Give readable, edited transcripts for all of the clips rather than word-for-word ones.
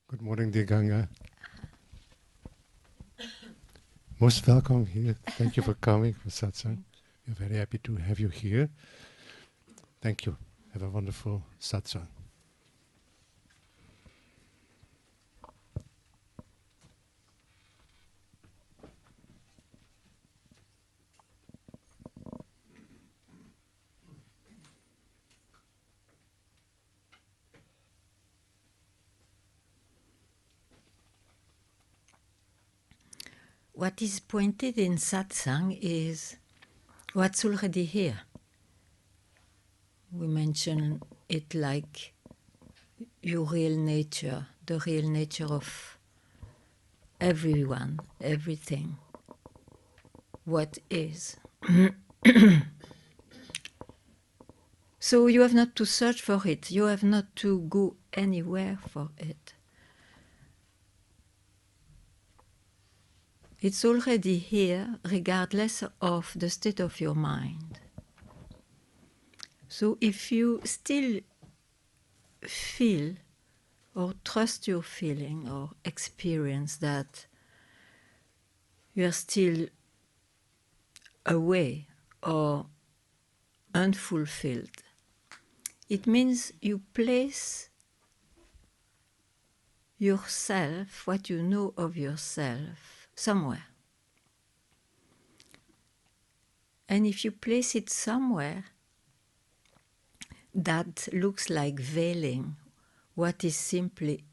Good morning, dear Ganga. Most welcome here. Thank you for coming for Satsang. We're very happy to have you here. Thank you. Have a wonderful Satsang. What is pointed in Satsang is what's already here. We mention it like your real nature, the real nature of everyone, everything, what is. So you have not to search for it, you have not to go anywhere for it. It's already here, regardless of the state of your mind. So if you still feel or trust your feeling or experience that you are still away or unfulfilled, it means you place yourself, what you know of yourself, somewhere. And if you place it somewhere, that looks like veiling what is simply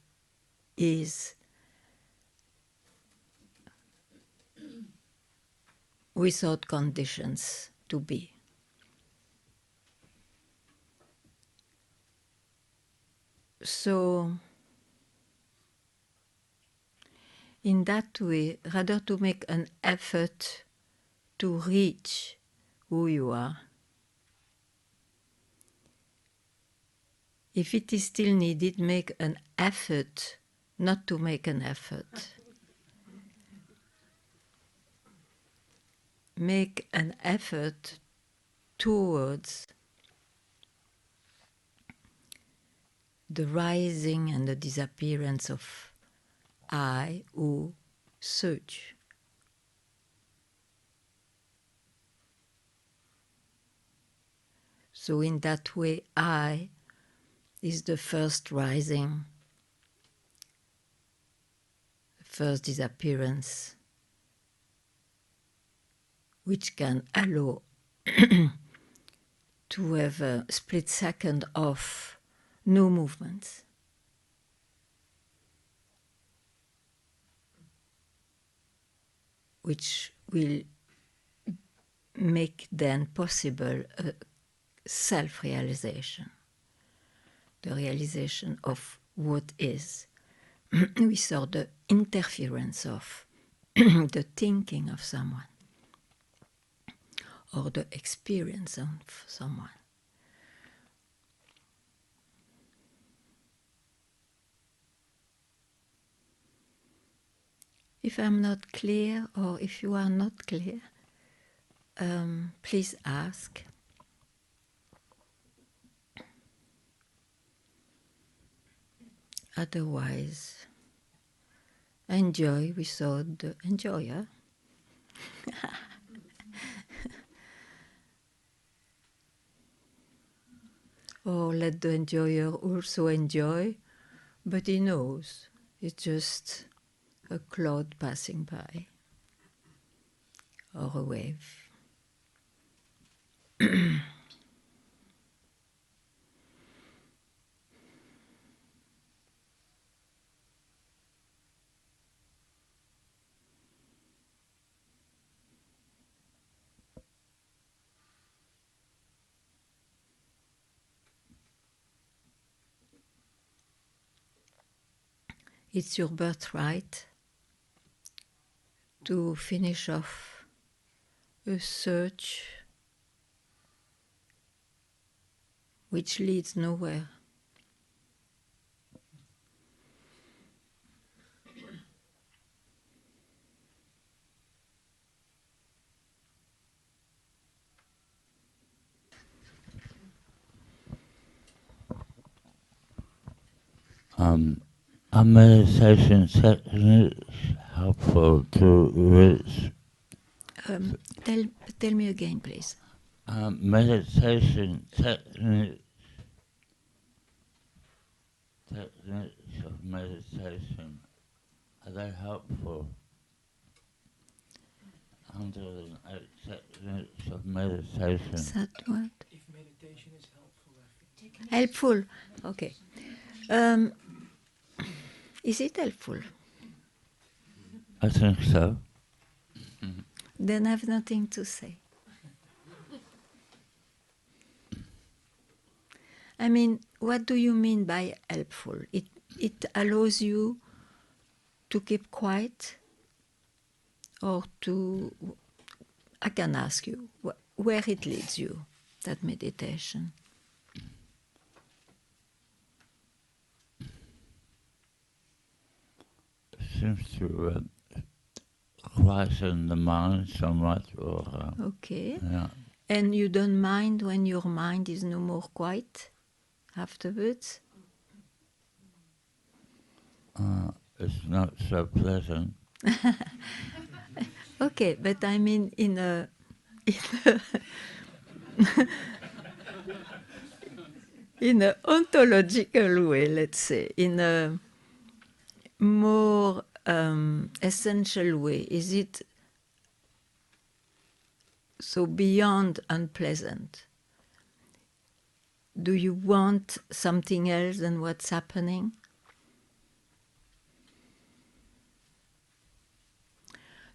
is without conditions to be. So, in that way, rather to make an effort to reach who you are, if it is still needed, make an effort not to make an effort. Make an effort towards the rising and the disappearance of I who search. So in that way, I is the first rising, the first disappearance, which can allow to have a split second of no movements. Which will make then possible a self-realization, the realization of what is, without the interference of the thinking of someone or the experience of someone. If I'm not clear or if you are not clear, please ask. Otherwise, enjoy without the enjoyer. Or let the enjoyer also enjoy, but he knows it's just a cloud passing by or a wave. It's your birthright to finish off a search which leads nowhere. Are meditation techniques helpful to reach? Tell me again, please. Meditation techniques of meditation, are they helpful? Techniques of meditation. Is that what? If meditation is helpful, I think. Helpful. Okay. Is it helpful? I think so. Then I have nothing to say. I mean, what do you mean by helpful? It allows you to keep quiet, or to, I can ask you, where it leads you, that meditation? Seems to quieten the mind somewhat. Or, Okay. yeah. And you don't mind when your mind is no more quiet afterwards? It's not so pleasant. Okay, but I mean in a in a ontological way, let's say, in a more essential way. Is it so beyond unpleasant? Do you want something else than what's happening?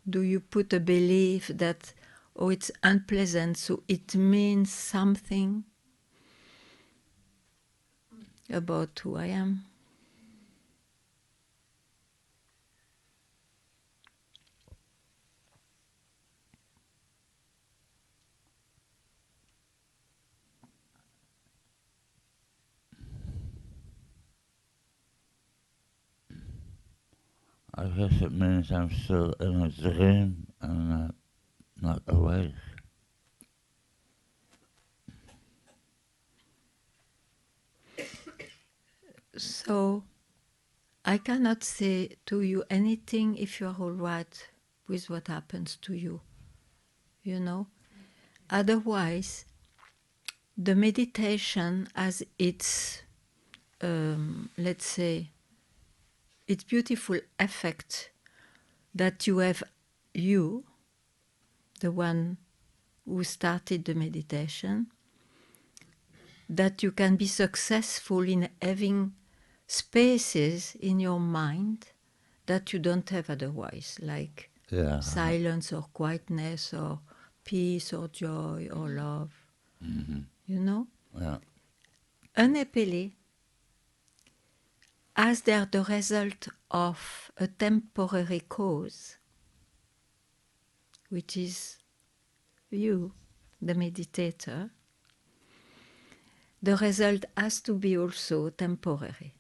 Do you put a belief that, oh, it's unpleasant, so it means something about who I am? I guess it means I'm still in a dream and not awake. So I cannot say to you anything if you are all right with what happens to you, you know? Otherwise, the meditation has its, let's say, its beautiful effect that you have, you, the one who started the meditation, that you can be successful in having spaces in your mind that you don't have otherwise, like silence or quietness or peace or joy or love. Mm-hmm. You know? Yeah. Unhappily, as they are the result of a temporary cause, which is you, the meditator, the result has to be also temporary.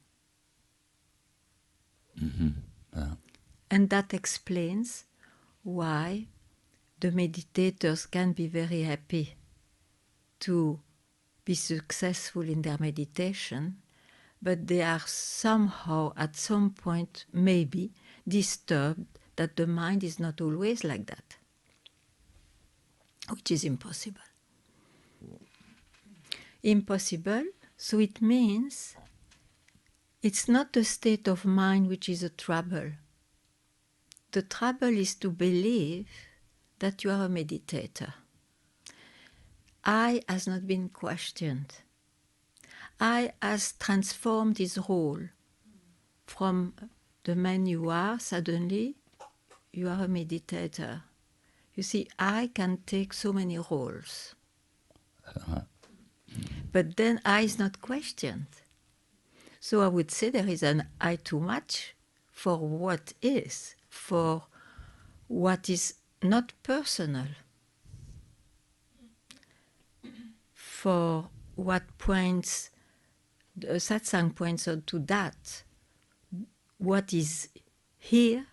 Mm-hmm. Yeah. And that explains why the meditators can be very happy to be successful in their meditation, but they are somehow at some point maybe disturbed that the mind is not always like that, which is impossible. Impossible, so it means it's not the state of mind which is a trouble. The trouble is to believe that you are a meditator. I has not been questioned. I has transformed his role from the man you are, suddenly you are a meditator. You see, I can take so many roles. But then I is not questioned. So I would say there is an I too much for what is, for what is not personal, for what points, the Satsang points out to that, what is here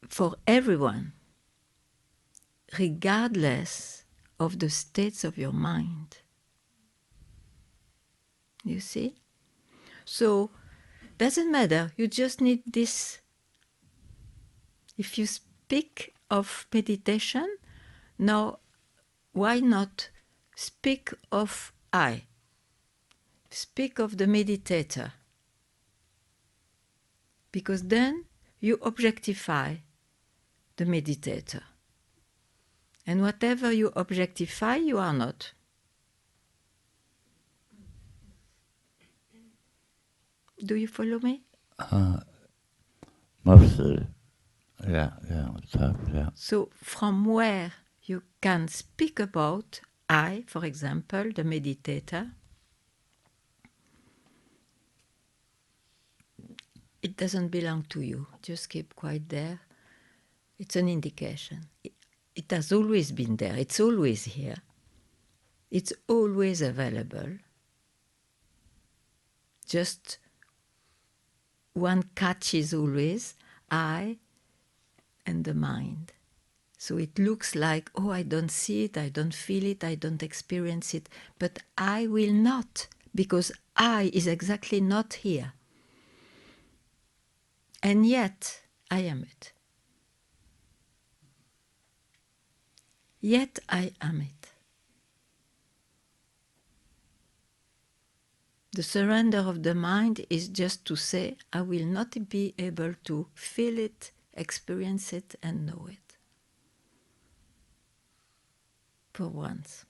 for everyone, regardless of the states of your mind. You see? So, doesn't matter. You just need this. If you speak of meditation, now why not speak of I? Speak of the meditator. Because then you objectify the meditator. And whatever you objectify, you are not. Do you follow me? Mostly. Yeah, top, yeah. So from where you can speak about I, for example, the meditator, it doesn't belong to you. Just keep quiet there. It's an indication. It has always been there. It's always here. It's always available. Just one catch is always I and the mind. So it looks like, oh, I don't see it, I don't feel it, I don't experience it, but I will not, because I is exactly not here. And yet, I am it. Yet I am it. The surrender of the mind is just to say, I will not be able to feel it, experience it, and know it. For once.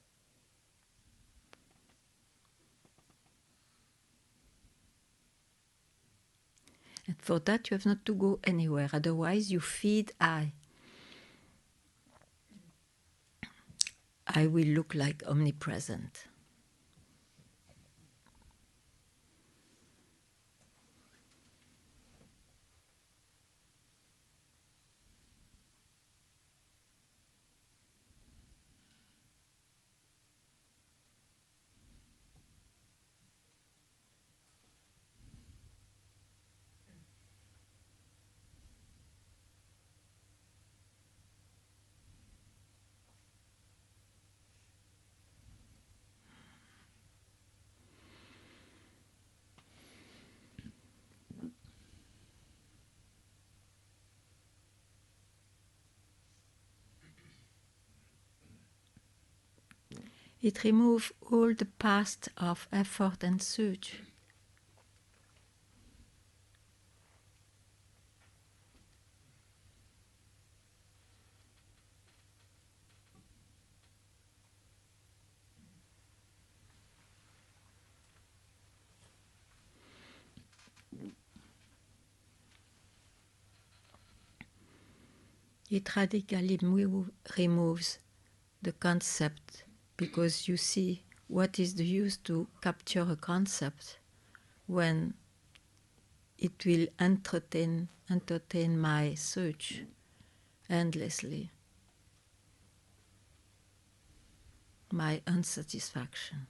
And for that you have not to go anywhere, otherwise you feed I. I will look like omnipresent. It removes all the past of effort and search. It radically removes the concept, because you see, what is the use to capture a concept when it will entertain my search endlessly, my unsatisfaction,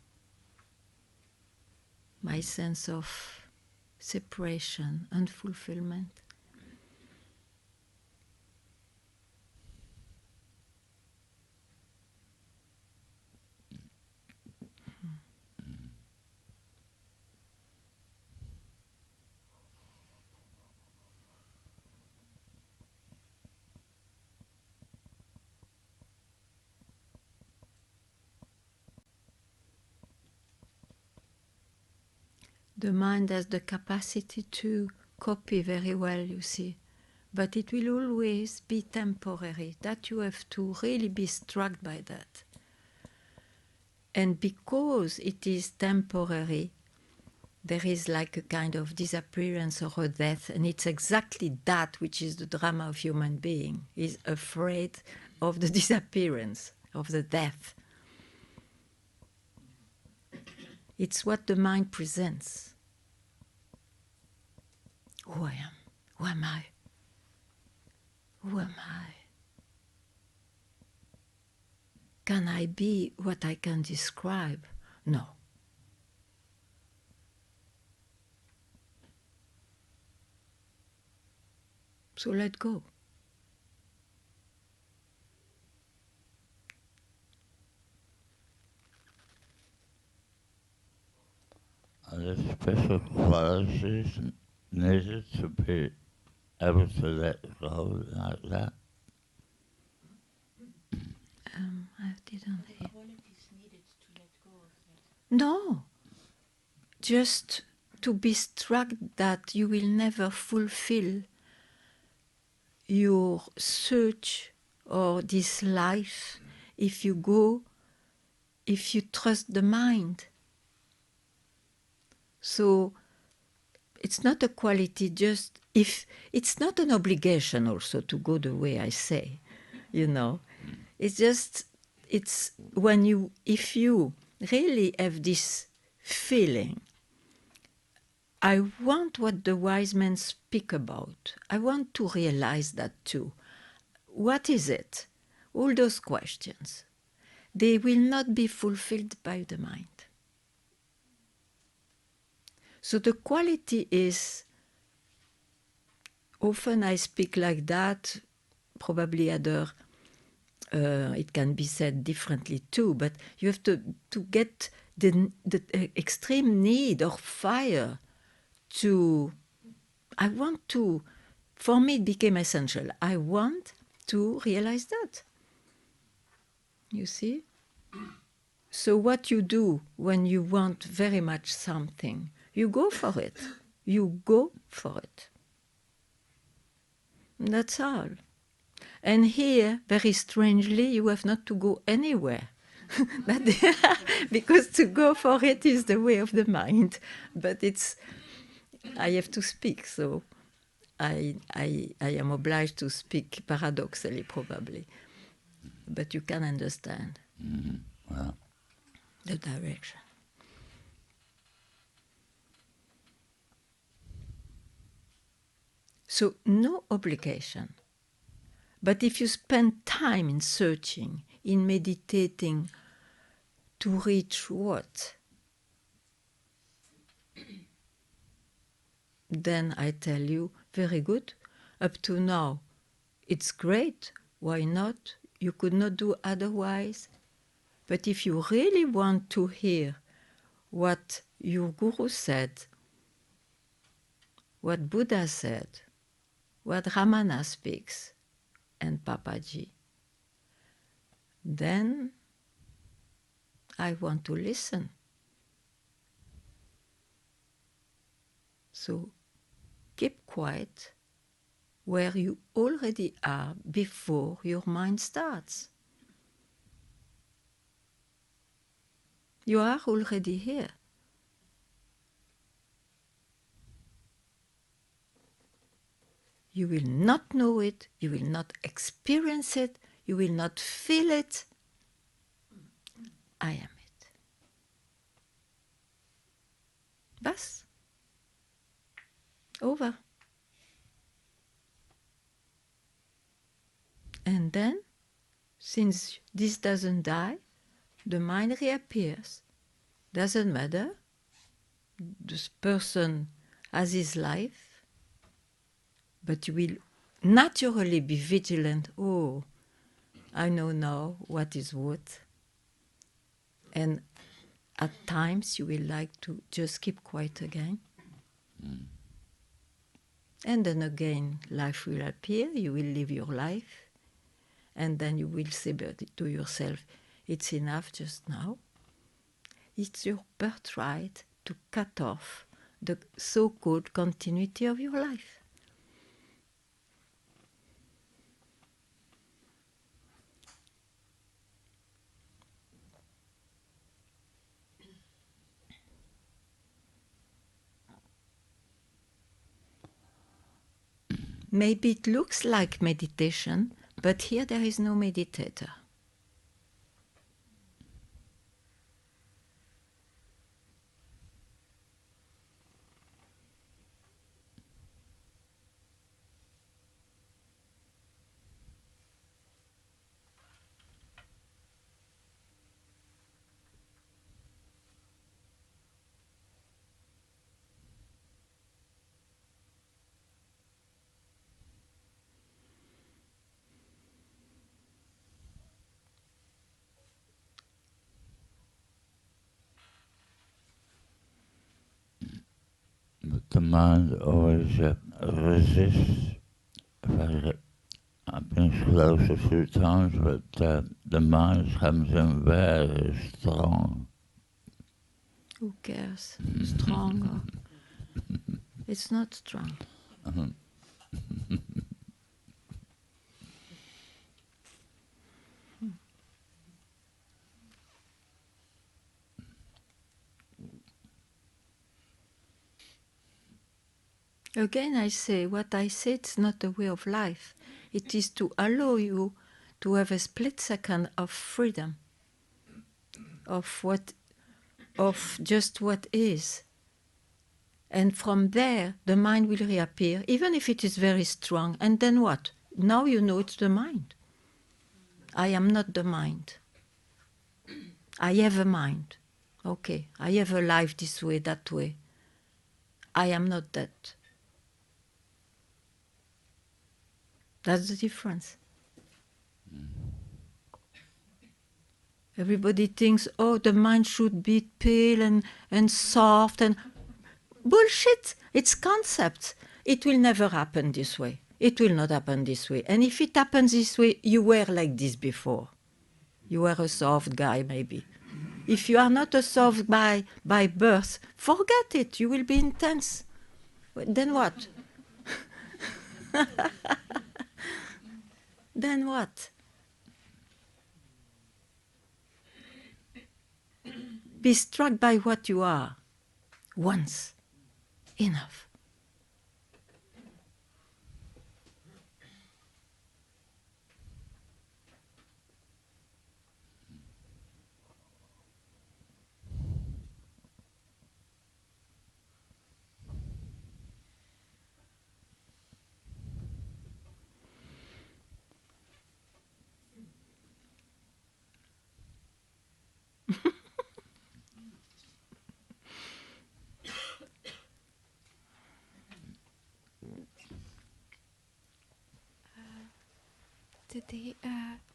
my sense of separation, unfulfillment. The mind has the capacity to copy very well, you see, but it will always be temporary. That you have to really be struck by that. And because it is temporary, there is like a kind of disappearance or a death, and it's exactly that which is the drama of human being, is afraid of the disappearance, of the death. It's what the mind presents. Who I am? Who am I? Who am I? Can I be what I can describe? No. So let go. there special qualities needed to be able to let go like that? I didn't hear. Qualities needed to let go of that. No, just to be struck that you will never fulfill your search or this life if you trust the mind. So it's not a quality, just if it's not an obligation also to go the way I say, It's just, it's when if you really have this feeling, I want what the wise men speak about. I want to realize that too. What is it? All those questions. They will not be fulfilled by the mind. So the quality is, often I speak like that, probably it can be said differently too, but you have to get the extreme need or fire for me it became essential. I want to realize that. You see? So what you do when you want very much something, you go for it. You go for it. That's all. And here, very strangely, you have not to go anywhere. Because to go for it is the way of the mind. But I have to speak, so I am obliged to speak paradoxically, probably. But you can understand Wow. the direction. So no obligation. But if you spend time in searching, in meditating, to reach what? Then I tell you, very good. Up to now, it's great. Why not? You could not do otherwise. But if you really want to hear what your guru said, what Buddha said, what Ramana speaks, and Papaji, then I want to listen. So keep quiet where you already are before your mind starts. You are already here. You will not know it, you will not experience it, you will not feel it. I am it. Bas. Over. And then, since this doesn't die, the mind reappears. Doesn't matter. This person has his life, but you will naturally be vigilant. Oh, I know now what is what. And at times you will like to just keep quiet again. And then again, life will appear, you will live your life, and then you will say to yourself, it's enough just now. It's your birthright to cut off the so-called continuity of your life. Maybe it looks like meditation, but here there is no meditator. the mind always resists. I've been close a few times, but the mind comes in very strong. Who cares? Strong or... It's not strong. Again, I say, what I say, it's not a way of life. It is to allow you to have a split second of freedom, of just what is. And from there, the mind will reappear, even if it is very strong. And then what? Now you know it's the mind. I am not the mind. I have a mind. Okay, I have a life this way, that way. I am not that. That's the difference. Everybody thinks, oh, the mind should be pale and soft and... Bullshit! It's concepts. It will never happen this way. It will not happen this way. And if it happens this way, you were like this before. You were a soft guy, maybe. If you are not a soft guy by birth, forget it. You will be intense. Then what? Then what? Be struck by what you are. Once. Enough.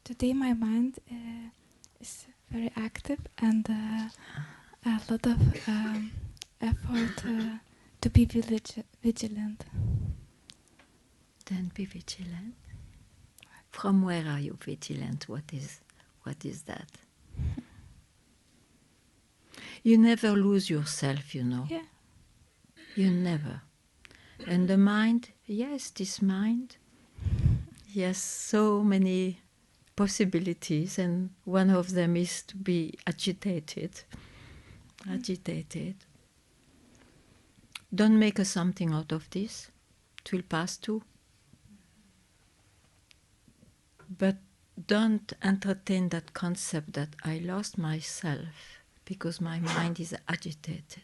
Today my mind is very active and a lot of effort to be vigilant. Then be vigilant. From where are you vigilant? What is that? You never lose yourself, you know. Yeah. You never. And the mind, yes, this mind, yes, so many possibilities, and one of them is to be agitated. Don't make a something out of this. It will pass too. But don't entertain that concept that I lost myself because my mind is agitated.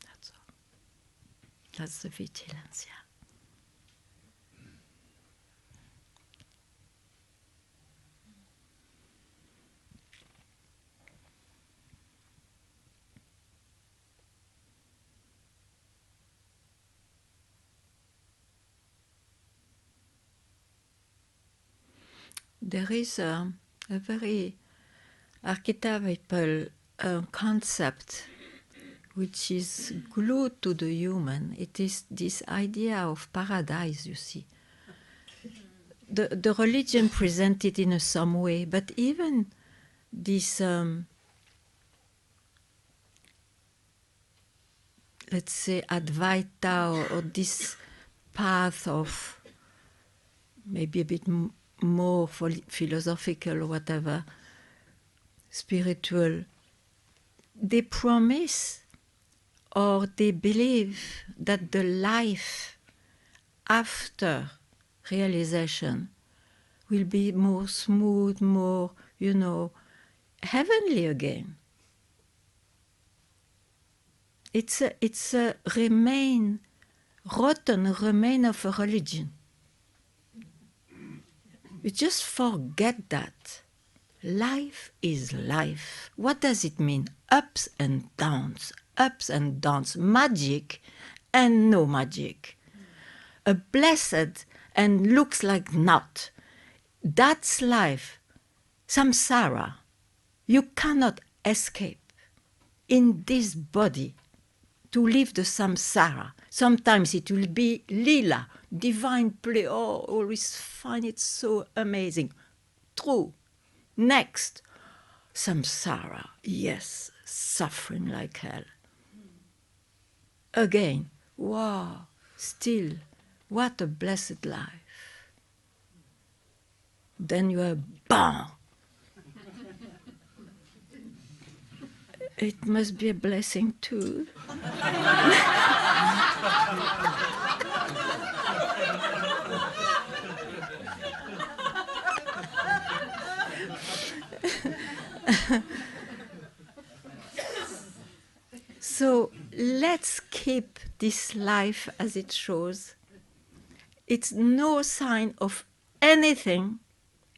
That's all. That's the vigilance, yeah. There is a very archetypal concept which is glued to the human. It is this idea of paradise, you see. The religion presented in some way, but even this, let's say, Advaita or this path of maybe a bit more philosophical or whatever, spiritual, they promise or they believe that the life after realization will be more smooth, more, heavenly again. It's a rotten remain of a religion. You just forget that. Life is life. What does it mean? Ups and downs, magic and no magic. A blessed and looks like not. That's life. Samsara. You cannot escape. In this body, to leave the samsara. Sometimes it will be lila, divine play. Oh, always find it so amazing. True. Next, samsara. Yes, suffering like hell. Again, wow, still, what a blessed life. Then you are bam. It must be a blessing too. So let's keep this life as it shows. It's no sign of anything.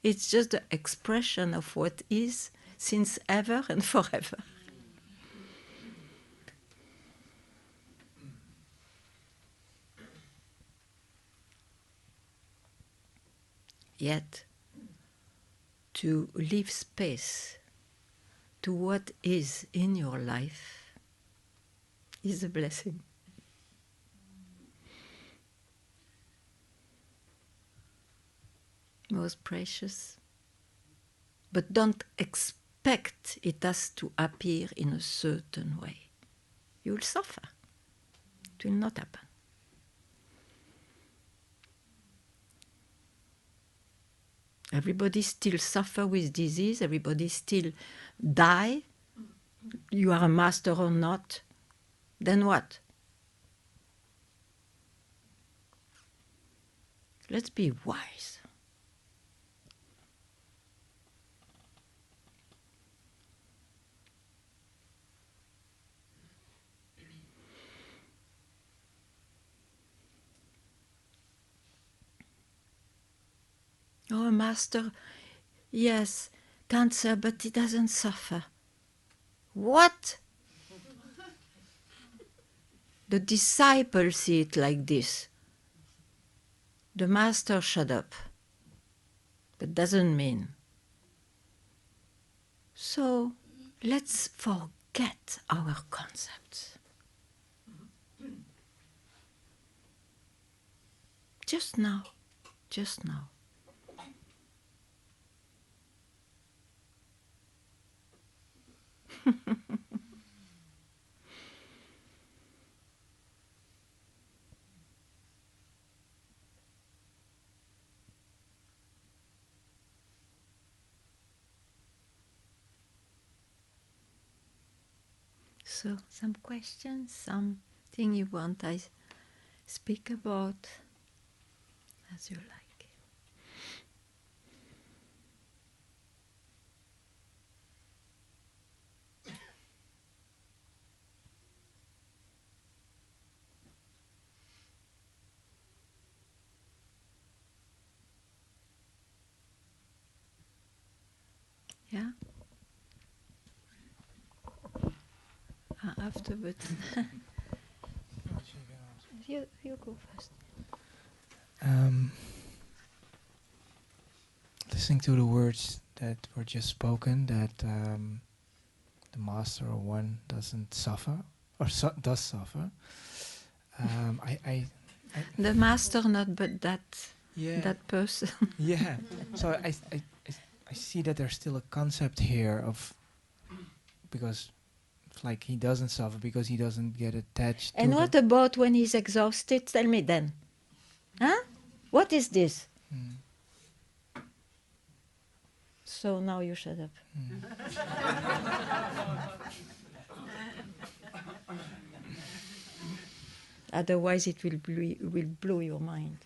It's just the expression of what is since ever and forever. Yet, to leave space to what is in your life is a blessing. Most precious. But don't expect it has to appear in a certain way. You will suffer. It will not happen. Everybody still suffer with disease. Everybody still die. You are a master or not. Then what? Let's be wise. Oh, a master, yes, cancer, but he doesn't suffer. What? The disciples see it like this. The master shut up. That doesn't mean. So let's forget our concepts. Just now, just now. So, some questions, something you want I speak about, as you like. Yeah? Afterwards. you go first. Listening to the words that were just spoken, that the master or one doesn't suffer, or does suffer. I The master, not but that yeah, that person. yeah. So I see that there's still a concept here of, because it's like he doesn't suffer because he doesn't get attached. And to what the about when he's exhausted? Tell me then. Huh? What is this? So now you shut up. Otherwise it will blow your mind.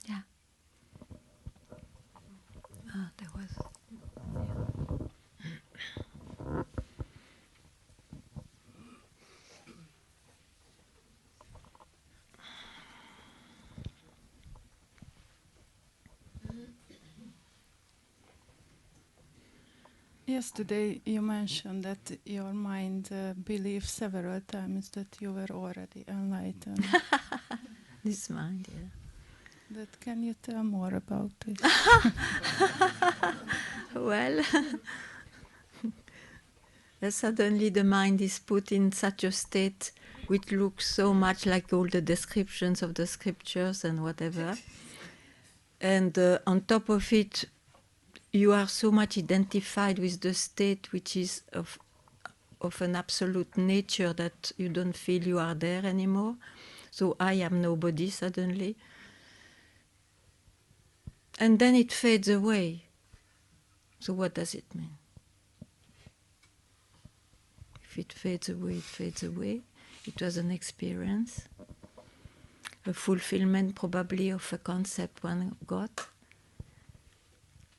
Yeah. Ah, there was. Yesterday you mentioned that your mind believed several times that you were already enlightened. This mind, yeah. That can you tell more about this? Well, suddenly the mind is put in such a state which looks so much like all the descriptions of the scriptures and whatever. And on top of it, you are so much identified with the state which is of an absolute nature that you don't feel you are there anymore. So I am nobody suddenly. And then it fades away. So what does it mean? If it fades away, it fades away. It was an experience, a fulfillment probably of a concept one got.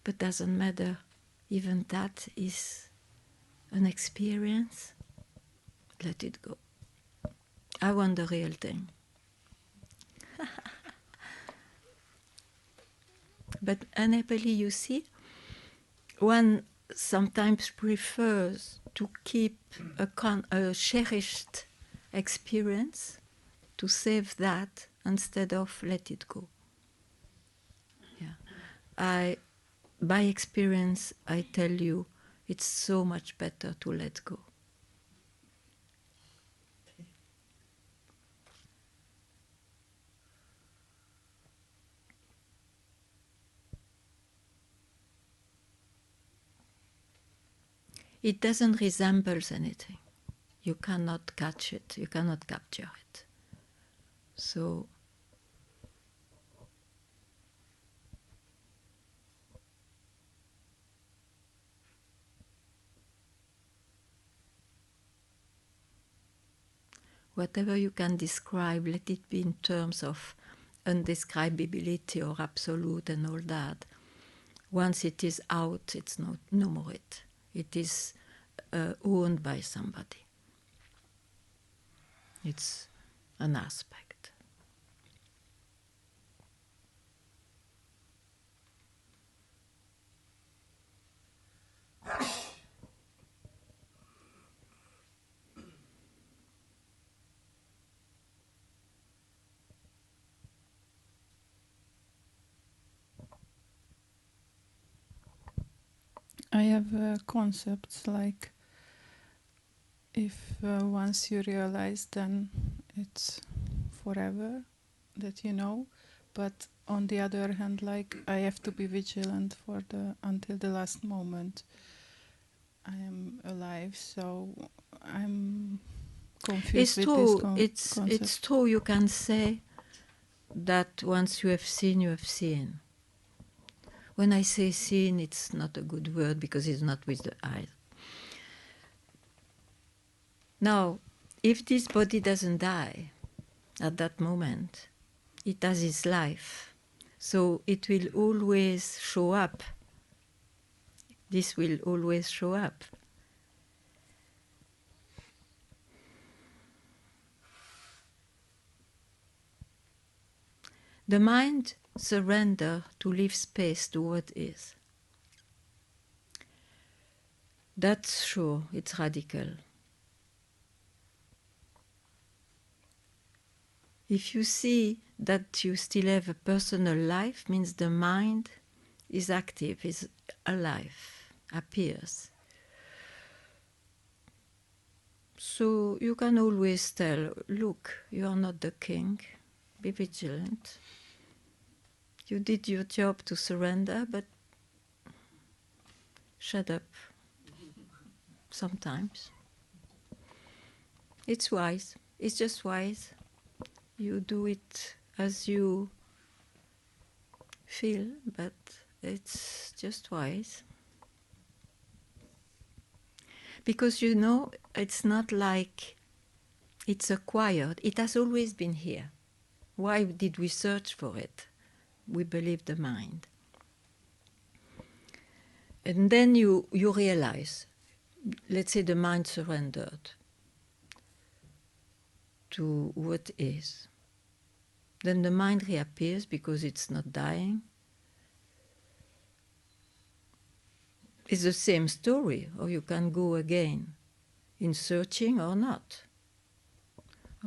But doesn't matter. Even that is an experience. Let it go. I want the real thing. But unhappily, you see, one sometimes prefers to keep a cherished experience, to save that instead of let it go. Yeah, by experience, I tell you, it's so much better to let go. It doesn't resemble anything. You cannot catch it, you cannot capture it. So whatever you can describe, let it be in terms of undescribability or absolute and all that. Once it is out, it's no more it. It is owned by somebody. It's an aspect. I have concepts like if once you realize, then it's forever that you know. But on the other hand, like I have to be vigilant for until the last moment I am alive. So I'm confused It's with this true. concept. It's true. You can say that once you have seen, you have seen. When I say seen, it's not a good word because it's not with the eyes. Now, if this body doesn't die at that moment, it has its life. So it will always show up. This will always show up. The mind surrenders to leave space to what is. That's sure, it's radical. If you see that you still have a personal life, means the mind is active, is alive, appears. So you can always tell, look, you are not the king, be vigilant. You did your job to surrender, but shut up sometimes. It's wise, it's just wise. You do it as you feel, but it's just wise. Because you know, it's not like it's acquired. It has always been here. Why did we search for it? We believe the mind. And then you realize, let's say the mind surrendered to what is. Then the mind reappears because it's not dying. It's the same story, or you can go again in searching or not.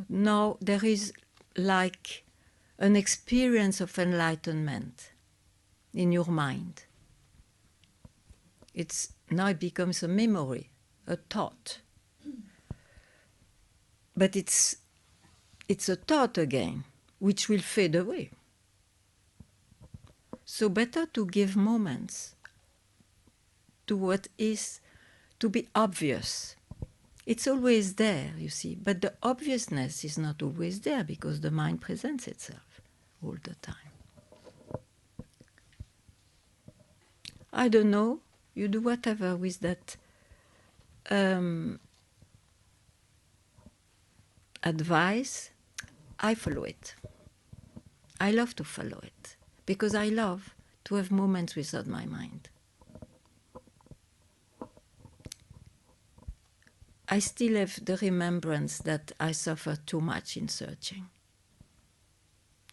Now there is like an experience of enlightenment in your mind. Now it becomes a memory, a thought. But it's a thought again, which will fade away. So better to give moments to what is to be obvious. It's always there, you see, but the obviousness is not always there because the mind presents itself all the time. I don't know, you do whatever with that advice. I follow it. I love to follow it because I love to have moments without my mind. I still have the remembrance that I suffer too much in searching.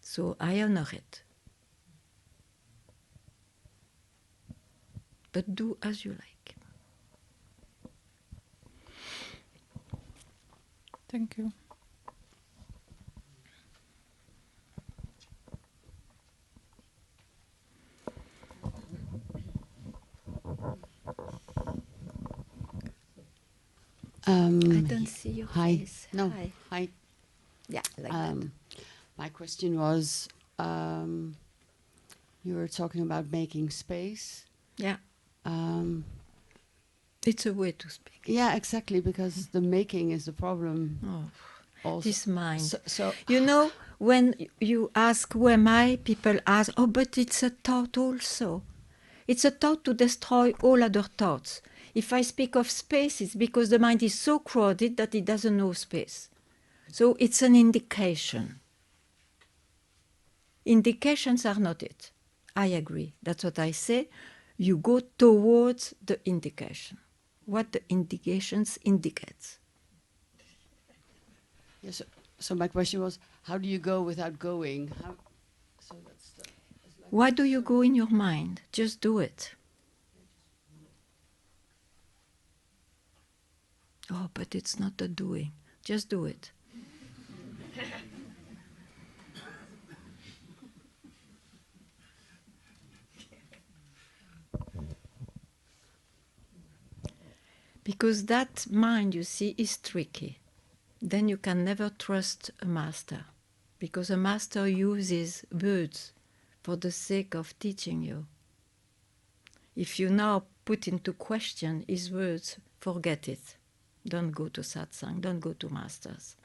So I honor it. But do as you like. Thank you. I don't see your Hi. face. No. Hi. Hi. Yeah, like that. My question was, you were talking about making space. Yeah, Um, it's a way to speak. yeah, exactly, because the making is the problem. Oh, Also. this mind. So You know, when you ask who am I, people ask, oh, but it's a thought also. It's a thought to destroy all other thoughts. If I speak of space, it's because the mind is so crowded that it doesn't know space. So it's an indication. Indications are not it. I agree. That's what I say. You go towards the indication. What the indications indicates. yes. So my question was, how do you go without going? So that's the. Like Why do you go in your mind? Just do it. Oh, but it's not the doing. Just do it. Because that mind, you see, is tricky. Then you can never trust a master. Because a master uses words for the sake of teaching you. If you now put into question his words, forget it. Don't go to satsang, don't go to masters.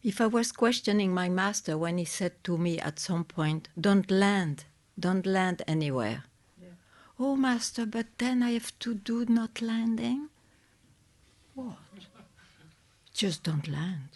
If I was questioning my master when he said to me at some point, don't land anywhere. Yeah. Oh, master, but then I have to do not landing? What? Just don't land.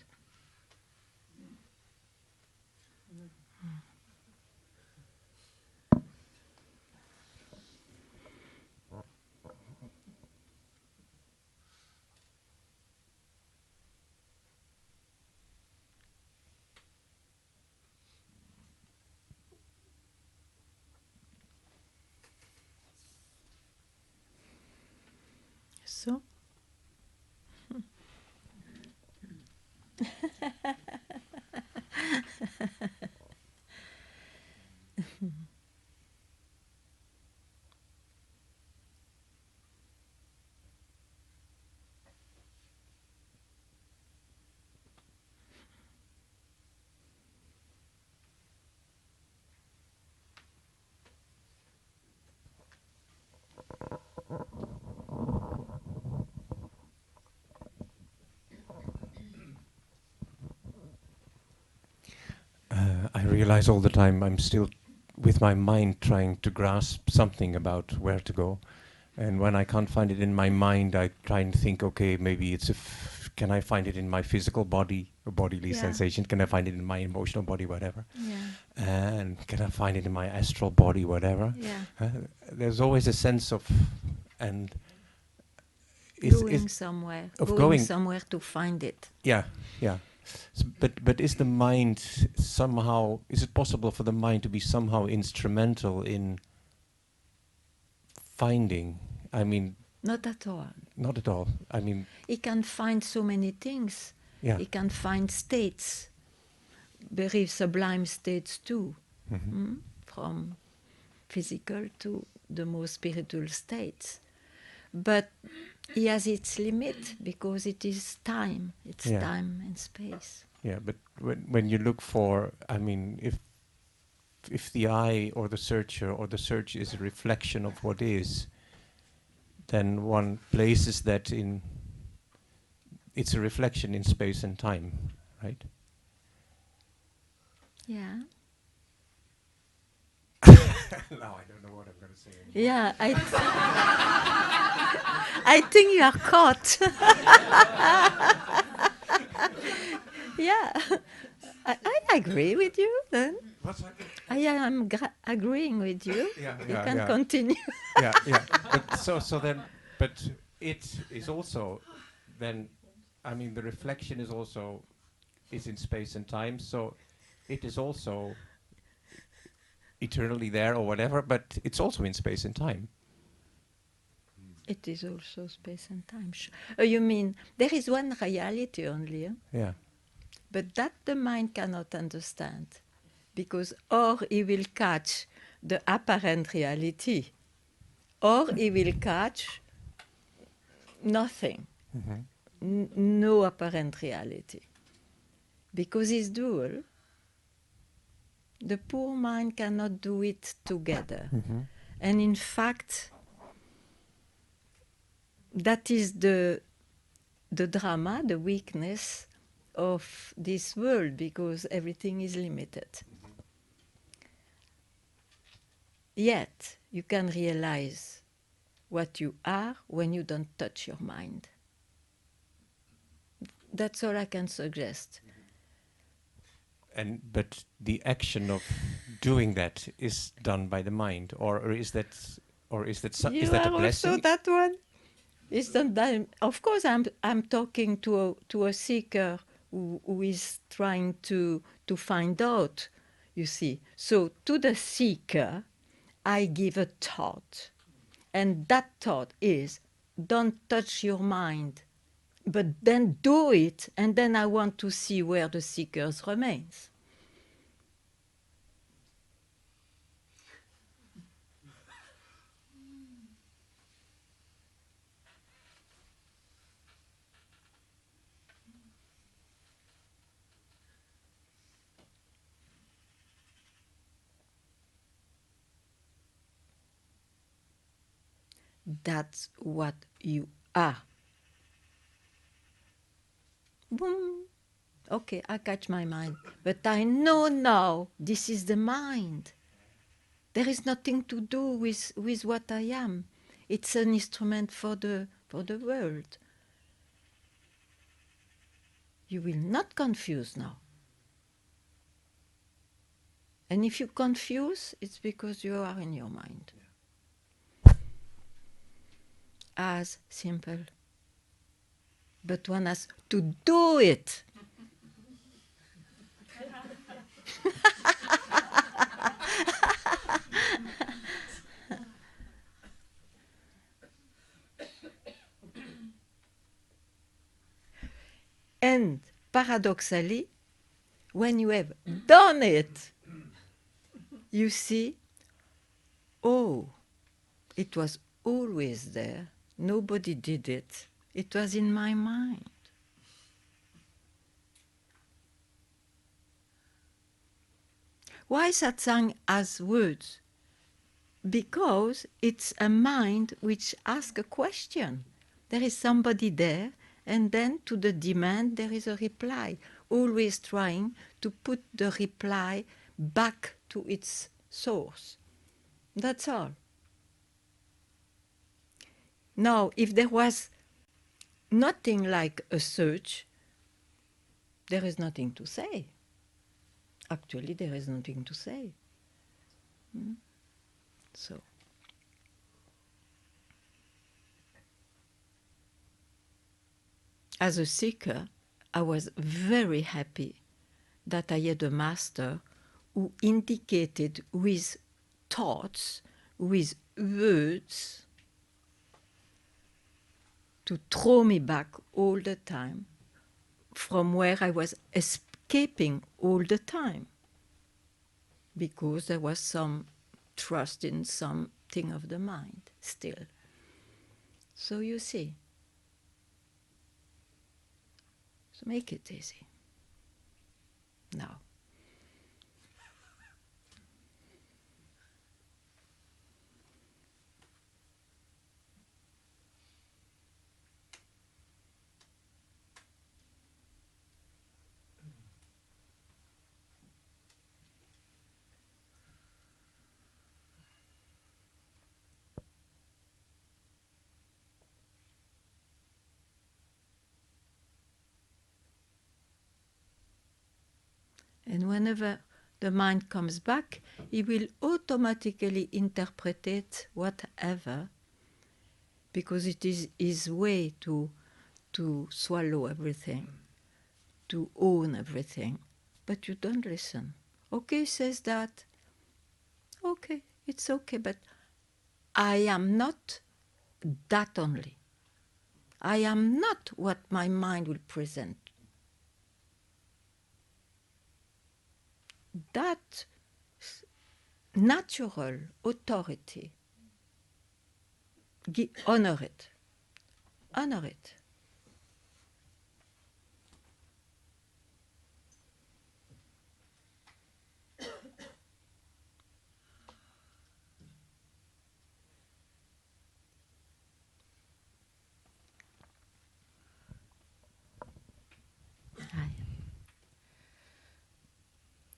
So? realize all the time I'm still with my mind trying to grasp something about where to go. And when I can't find it in my mind, I try and think, okay, maybe it's can I find it in my physical body, a bodily Yeah. sensation? Can I find it in my emotional body, whatever? Yeah. And can I find it in my astral body, whatever? Yeah. There's always a sense of, and Going somewhere. of Going somewhere to find it. yeah, yeah. But is the mind somehow, is it possible for the mind to be somehow instrumental in finding? I mean, Not at all. not at all. I mean, He can find so many things. yeah. He can find states, very sublime states too, from physical to the most spiritual states. But he has its limit because it is time. It's Yeah. time and space. Yeah, but when you look for, I mean, if the I or the searcher or the search is a reflection of what is, then one places that in, it's a reflection in space and time, right? Yeah. Now I don't know what I'm going to say anymore. Yeah, I think you are caught. Yeah, I agree with you then. What's that? I am agreeing with you. Yeah, You yeah, can yeah. continue. Yeah, yeah. But so then, but it is also then, I mean, the reflection is also is in space and time, so it is also eternally there or whatever, but it's also in space and time. It is also space and time. You mean there is one reality only, Yeah. but that the mind cannot understand, because or he will catch the apparent reality, or he will catch nothing, no apparent reality, because it's dual. The poor mind cannot do it together. And in fact, that is the drama, the weakness of this world, because everything is limited. Yet, you can realize what you are when you don't touch your mind. That's all I can suggest. But the action of doing that is done by the mind, or is that is that a blessing? Also that one. It's not that. Of course, I'm talking to a seeker who is trying to find out. You see, so to the seeker, I give a thought, and that thought is, don't touch your mind, but then do it, and then I want to see where the seeker remains. That's what you are. Boom. Okay, I catch my mind. But I know now this is the mind. There is nothing to do with what I am. It's an instrument for the world. You will not confuse now. And if you confuse, it's because you are in your mind. As simple. But one has to do it. And paradoxally, when you have done it, you see, oh, it was always there. Nobody did it. It was in my mind. Why satsang has words? Because it's a mind which asks a question. There is somebody there, and then to the demand there is a reply, always trying to put the reply back to its source. That's all. Now, if there was nothing like a search, there is nothing to say. Actually, there is nothing to say. So. As a seeker, I was very happy that I had a master who indicated with thoughts, with words, to throw me back all the time from where I was escaping all the time, because there was some trust in something of the mind still. So you see, so make it easy. Now. And whenever the mind comes back, he will automatically interpret it whatever, because it is his way to swallow everything, to own everything. But you don't listen. Okay, says that. Okay, it's okay, but I am not that only. I am not what my mind will present. That natural authority, honor it. Honor it.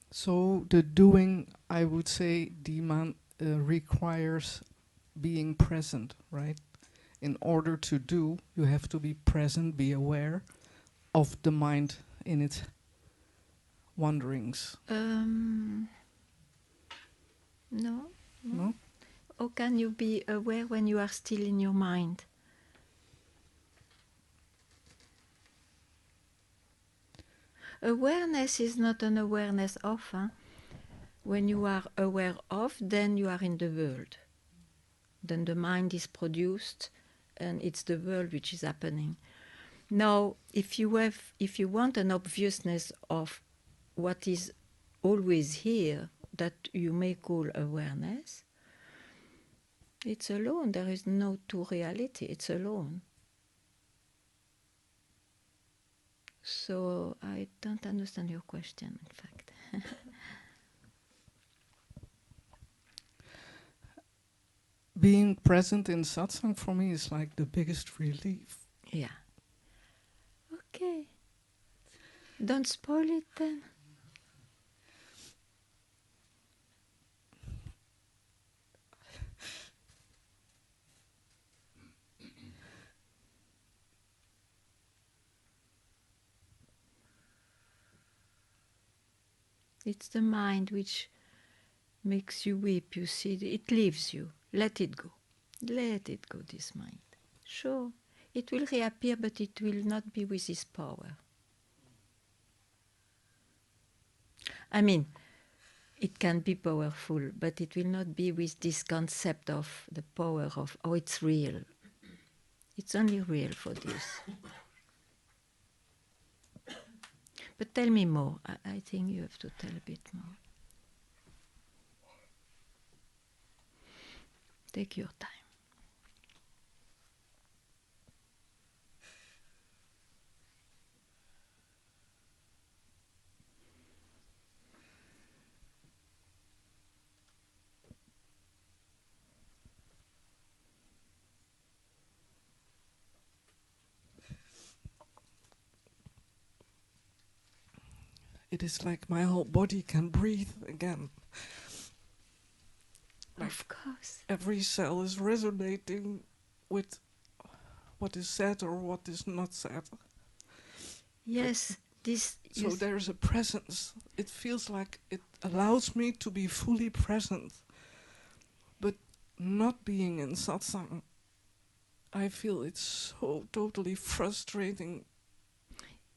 So the doing, I would say, requires being present, right? In order to do, you have to be present, be aware of the mind in its wanderings. No. No? How can you be aware when you are still in your mind? Awareness is not an awareness of. When you are aware of, then you are in the world. Then the mind is produced, and it's the world which is happening. Now, if you want an obviousness of what is always here, that you may call awareness, it's alone. There is no two reality. It's alone. So I don't understand your question, in fact. Being present in satsang for me is like the biggest relief. Yeah. Okay. Don't spoil it then. It's the mind which makes you weep, you see. It leaves you. Let it go. Let it go, this mind. Sure, it will reappear, but it will not be with its power. I mean, it can be powerful, but it will not be with this concept of the power of, oh, it's real. It's only real for this. But tell me more. I think you have to tell a bit more. Take your time. it is like my whole body can breathe again. Like of course. every cell is resonating with what is said or what is not said. Yes, this. So there's a presence. It feels like it allows me to be fully present. But not being in satsang, I feel it's so totally frustrating,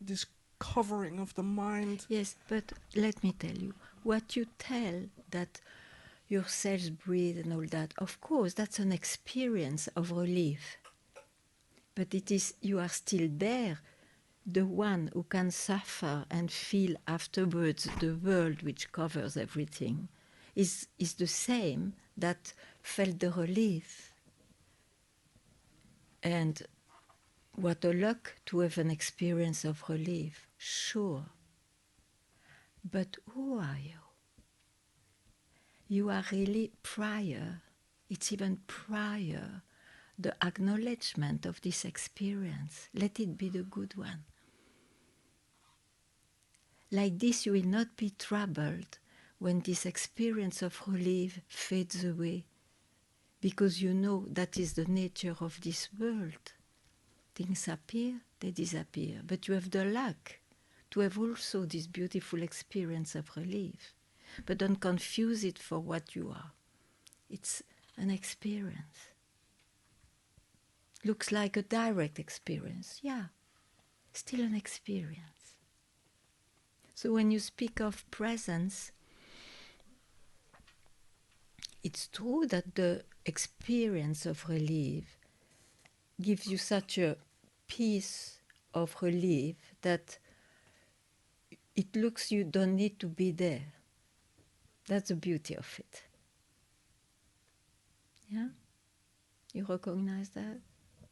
this covering of the mind. Yes, but let me tell you, what you tell that your cells breathe and all that, of course, that's an experience of relief. But it is, you are still there, the one who can suffer and feel afterwards the world which covers everything is the same that felt the relief. And what a luck to have an experience of relief, sure. But who are you? You are really prior, it's even prior, the acknowledgement of this experience. Let it be the good one. Like this, you will not be troubled when this experience of relief fades away, because you know that is the nature of this world. Things appear, they disappear, but you have the luck to have also this beautiful experience of relief. But don't confuse it for what you are. It's an experience. Looks like a direct experience, yeah, still an experience. So when you speak of presence, it's true that the experience of relief gives you such a peace of relief that it looks you don't need to be there. That's the beauty of it. Yeah? You recognize that? Yeah.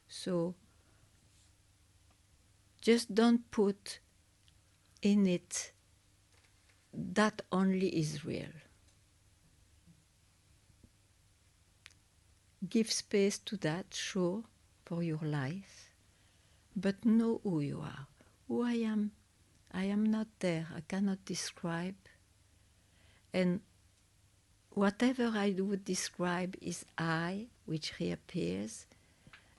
So just don't put in it that only is real. Give space to that, sure, for your life, but know who you are. Who I am not there, I cannot describe. And whatever I would describe is I, which reappears,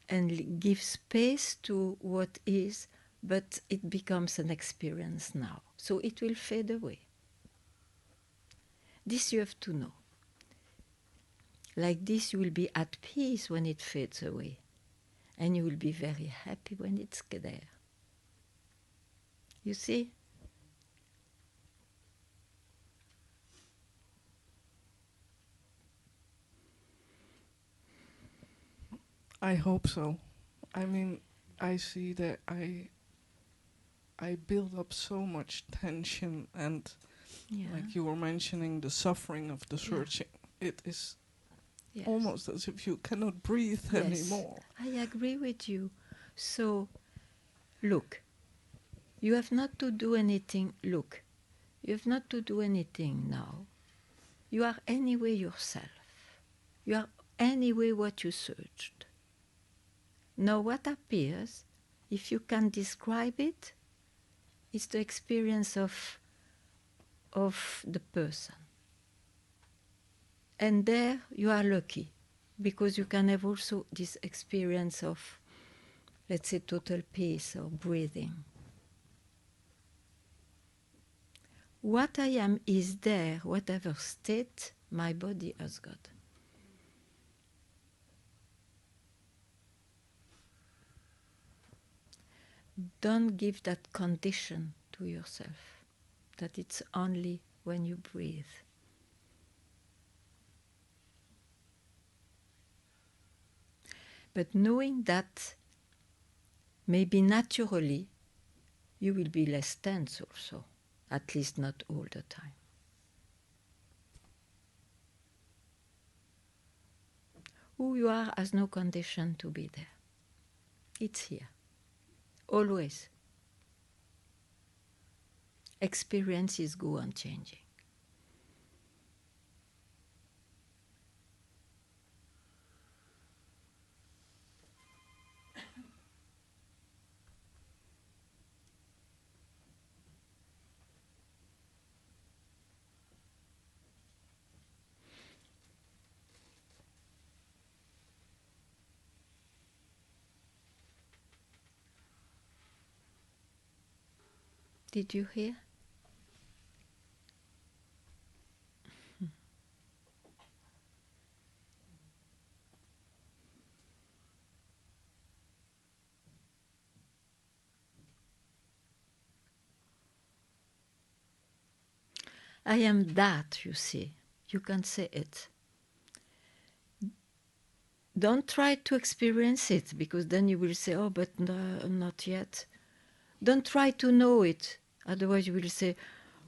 and give space to what is, but it becomes an experience now. So it will fade away. This you have to know. Like this, you will be at peace when it fades away. And you will be very happy when it's there. You see? I hope so. I mean, I see that I build up so much tension and like you were mentioning the suffering of the searching. It is almost as if you cannot breathe anymore. I agree with you. So, look, you have not to do anything. Look, you have not to do anything now. You are anyway yourself. You are anyway what you searched. Now what appears, if you can describe it, is the experience of the person. And there you are lucky, because you can have also this experience of, let's say, total peace or breathing. What I am is there, whatever state my body has got. Don't give that condition to yourself, that it's only when you breathe. But knowing that, maybe naturally, you will be less tense also, at least not all the time. Who you are has no condition to be there. It's here. Always. Experiences go on changing. Did you hear? I am that, you see. You can say it. Don't try to experience it, because then you will say, oh, but no, not yet. Don't try to know it. Otherwise you will say,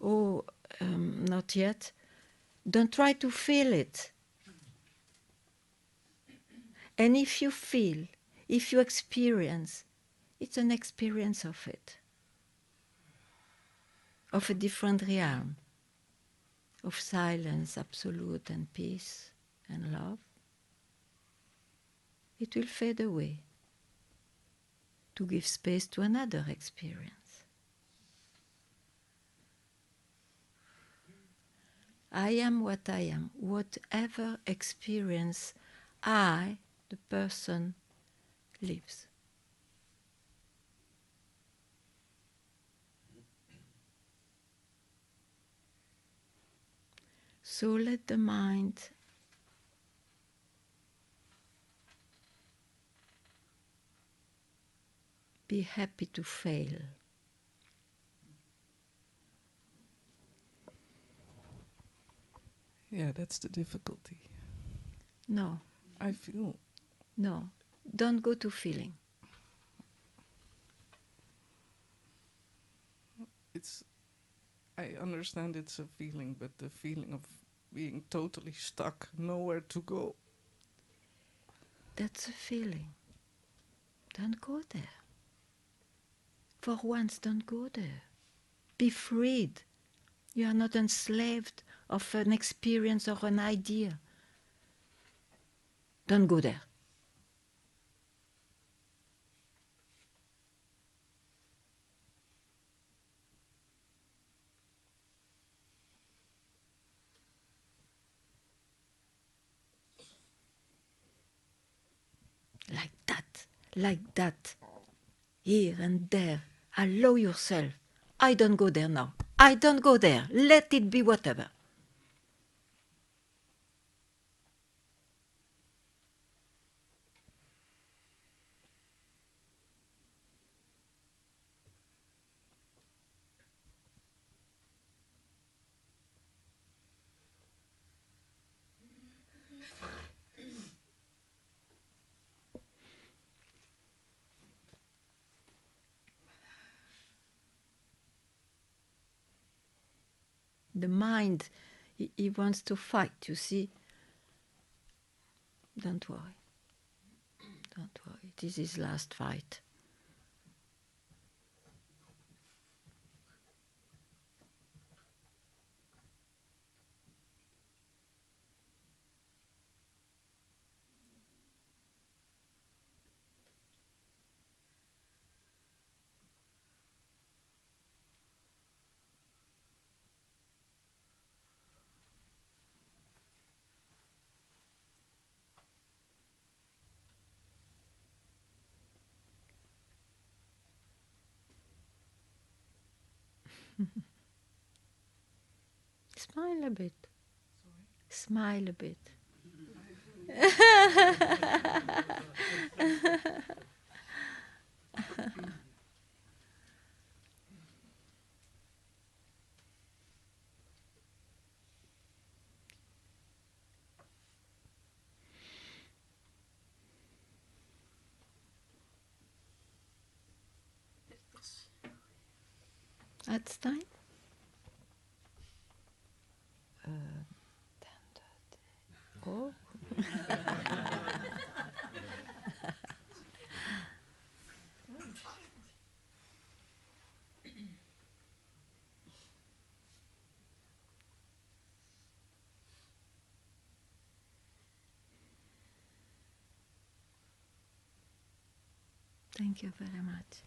oh, not yet. Don't try to feel it. And if you feel, if you experience, it's an experience of it, of a different realm, of silence, absolute, and peace, and love. It will fade away to give space to another experience. I am what I am, whatever experience I, the person, lives. So let the mind be happy to fail. Yeah, that's the difficulty. No. I feel. No. Don't go to feeling. I understand it's a feeling, but the feeling of being totally stuck, nowhere to go. That's a feeling. Don't go there. For once, don't go there. Be freed. You are not enslaved of an experience or an idea. Don't go there. Like that, here and there. Allow yourself. I don't go there now. I don't go there. Let it be whatever. The mind, he wants to fight, you see. Don't worry. Don't worry. This is his last fight. Smile a bit. Smile a bit. It's time. Oh. Thank you very much.